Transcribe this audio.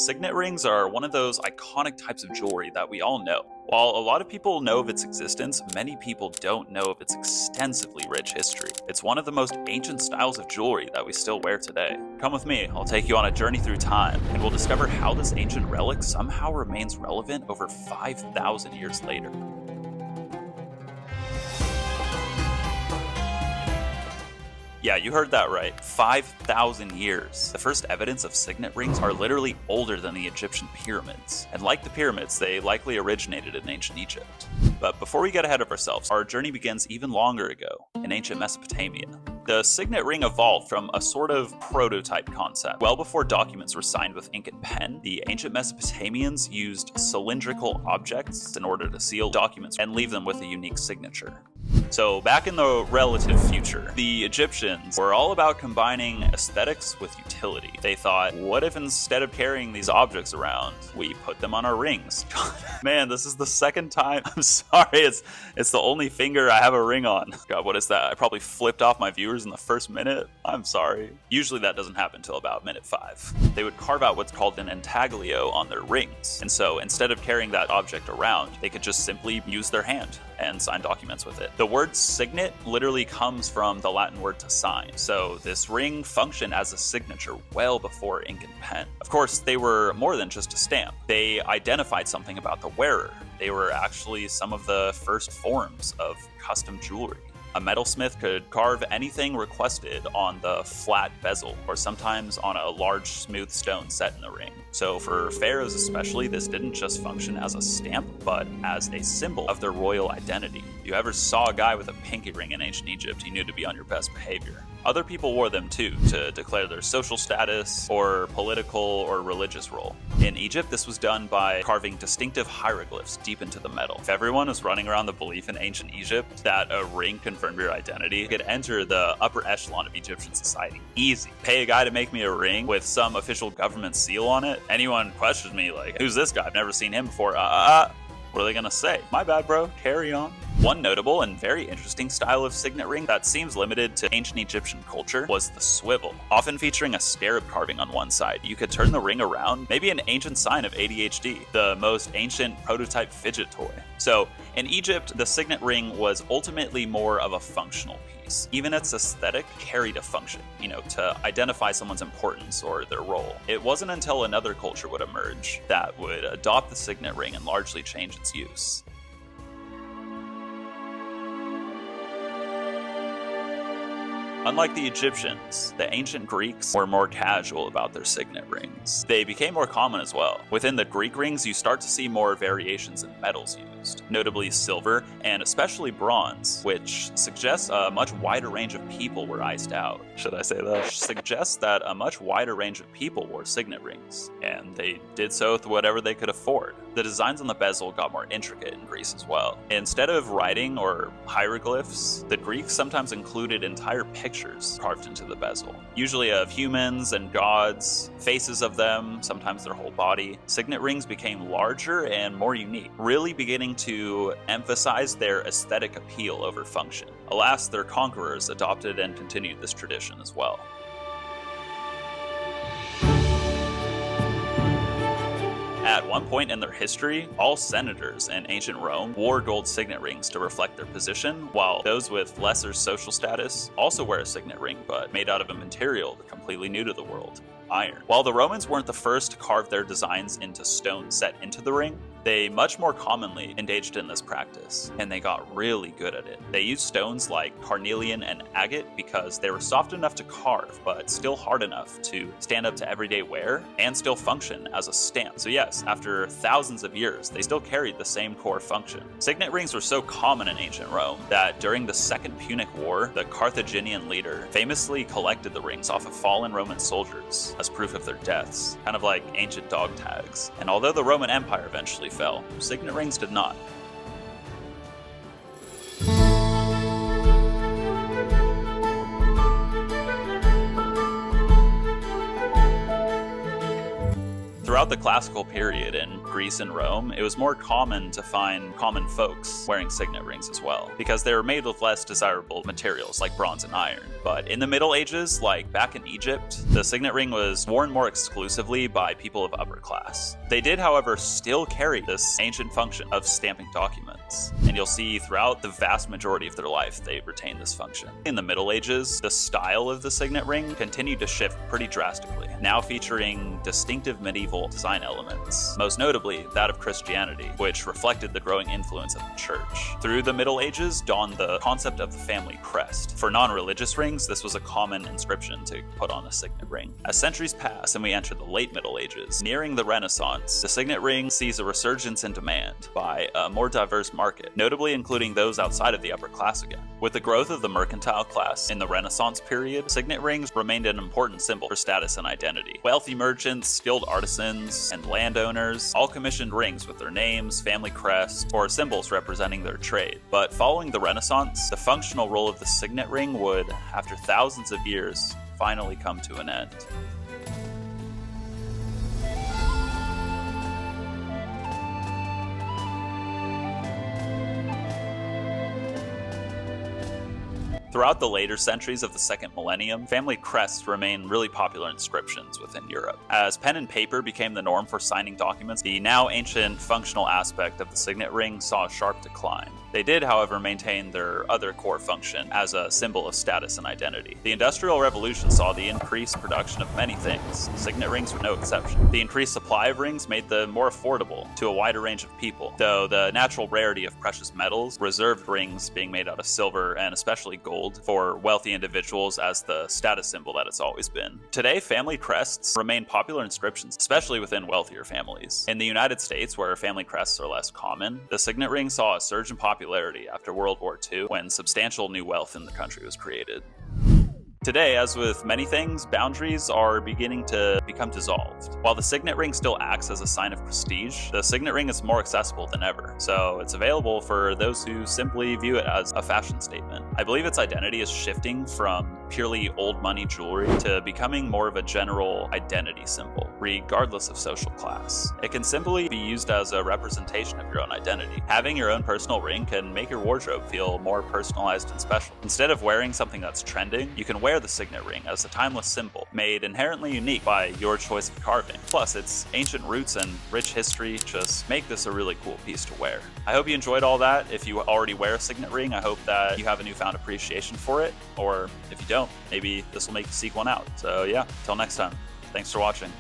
Signet rings are one of those iconic types of jewelry that we all know. While a lot of people know of its existence, many people don't know of its extensively rich history. It's one of the most ancient styles of jewelry that we still wear today. Come with me, I'll take you on a journey through time, and we'll discover how this ancient relic somehow remains relevant over 5,000 years later. Yeah, you heard that right. 5,000 years. The first evidence of signet rings are literally older than the Egyptian pyramids. And like the pyramids, they likely originated in ancient Egypt. But before we get ahead of ourselves, our journey begins even longer ago, in ancient Mesopotamia. The signet ring evolved from a sort of prototype concept. Well before documents were signed with ink and pen, the ancient Mesopotamians used cylindrical objects in order to seal documents and leave them with a unique signature. So back in the relative future, the Egyptians were all about combining aesthetics with utility. They thought, what if instead of carrying these objects around, we put them on our rings? Man, this is the second time. I'm sorry, it's the only finger I have a ring on. God, what is that? I probably flipped off my viewers in the first minute. I'm sorry. Usually that doesn't happen until about minute 5. They would carve out what's called an intaglio on their rings. And so instead of carrying that object around, they could just simply use their hand and sign documents with it. The word signet literally comes from the Latin word to sign, so this ring functioned as a signature well before ink and pen. Of course, they were more than just a stamp. They identified something about the wearer. They were actually some of the first forms of custom jewelry. A metalsmith could carve anything requested on the flat bezel, or sometimes on a large smooth stone set in the ring. So for pharaohs especially, this didn't just function as a stamp, but as a symbol of their royal identity. If you ever saw a guy with a pinky ring in ancient Egypt, he knew to be on your best behavior. Other people wore them too, to declare their social status or political or religious role. In Egypt, this was done by carving distinctive hieroglyphs deep into the metal. If everyone was running around the belief in ancient Egypt that a ring confirmed your identity, you could enter the upper echelon of Egyptian society. Easy. Pay a guy to make me a ring with some official government seal on it. Anyone questions me like, who's this guy? I've never seen him before. What are they gonna say? My bad, bro. Carry on. One notable and very interesting style of signet ring that seems limited to ancient Egyptian culture was the swivel, often featuring a scarab carving on one side. You could turn the ring around, maybe an ancient sign of ADHD, the most ancient prototype fidget toy. So, in Egypt, the signet ring was ultimately more of a functional piece. Even its aesthetic carried a function, to identify someone's importance or their role. It wasn't until another culture would emerge that would adopt the signet ring and largely change its use. Unlike the Egyptians, the ancient Greeks were more casual about their signet rings. They became more common as well. Within the Greek rings, you start to see more variations in metals used, notably silver and especially bronze, which suggests a much wider range of people were iced out. Should I say that? Suggests that a much wider range of people wore signet rings, and they did so with whatever they could afford. The designs on the bezel got more intricate in Greece as well. Instead of writing or hieroglyphs, the Greeks sometimes included entire pictures carved into the bezel, usually of humans and gods, faces of them, sometimes their whole body. Signet rings became larger and more unique, really beginning to emphasize their aesthetic appeal over function. Alas, their conquerors adopted and continued this tradition as well. At one point in their history, all senators in ancient Rome wore gold signet rings to reflect their position, while those with lesser social status also wear a signet ring, but made out of a material completely new to the world: iron. While the Romans weren't the first to carve their designs into stone set into the ring, they much more commonly engaged in this practice, and they got really good at it. They used stones like carnelian and agate because they were soft enough to carve, but still hard enough to stand up to everyday wear and still function as a stamp. So yes, after thousands of years, they still carried the same core function. Signet rings were so common in ancient Rome that during the Second Punic War, the Carthaginian leader famously collected the rings off of fallen Roman soldiers as proof of their deaths, kind of like ancient dog tags. And although the Roman Empire eventually fell, signet rings did not. Throughout the classical period in Greece and Rome, it was more common to find common folks wearing signet rings as well, because they were made with less desirable materials like bronze and iron. But in the Middle Ages, like back in Egypt, the signet ring was worn more exclusively by people of upper class. They did, however, still carry this ancient function of stamping documents, and you'll see throughout the vast majority of their life they retained this function. In the Middle Ages, the style of the signet ring continued to shift pretty drastically, now featuring distinctive medieval design elements, most notably that of Christianity, which reflected the growing influence of the church. Through the Middle Ages dawned the concept of the family crest. For non-religious rings, this was a common inscription to put on a signet ring. As centuries pass and we enter the late Middle Ages, nearing the Renaissance, the signet ring sees a resurgence in demand by a more diverse market, notably including those outside of the upper class again. With the growth of the mercantile class in the Renaissance period, signet rings remained an important symbol for status and identity. Wealthy merchants, skilled artisans, and landowners all commissioned rings with their names, family crests, or symbols representing their trade. But following the Renaissance, the functional role of the signet ring would, after thousands of years, finally come to an end. Throughout the later centuries of the second millennium, family crests remain really popular inscriptions within Europe. As pen and paper became the norm for signing documents, the now ancient functional aspect of the signet ring saw a sharp decline. They did, however, maintain their other core function as a symbol of status and identity. The Industrial Revolution saw the increased production of many things. Signet rings were no exception. The increased supply of rings made them more affordable to a wider range of people, though the natural rarity of precious metals reserved rings being made out of silver and especially gold for wealthy individuals as the status symbol that it's always been. Today, family crests remain popular inscriptions, especially within wealthier families. In the United States, where family crests are less common, the signet ring saw a surge in popularity after World War II when substantial new wealth in the country was created. Today, as with many things, boundaries are beginning to become dissolved. While the signet ring still acts as a sign of prestige, the signet ring is more accessible than ever, so it's available for those who simply view it as a fashion statement. I believe its identity is shifting from purely old money jewelry to becoming more of a general identity symbol, regardless of social class. It can simply be used as a representation of your own identity. Having your own personal ring can make your wardrobe feel more personalized and special. Instead of wearing something that's trending, you can wear the signet ring as a timeless symbol, made inherently unique by your choice of carving. Plus, its ancient roots and rich history just make this a really cool piece to wear. I hope you enjoyed all that. If you already wear a signet ring, I hope that you have a newfound appreciation for it, or if you don't, maybe this will make you seek one out. So yeah, till next time, thanks for watching.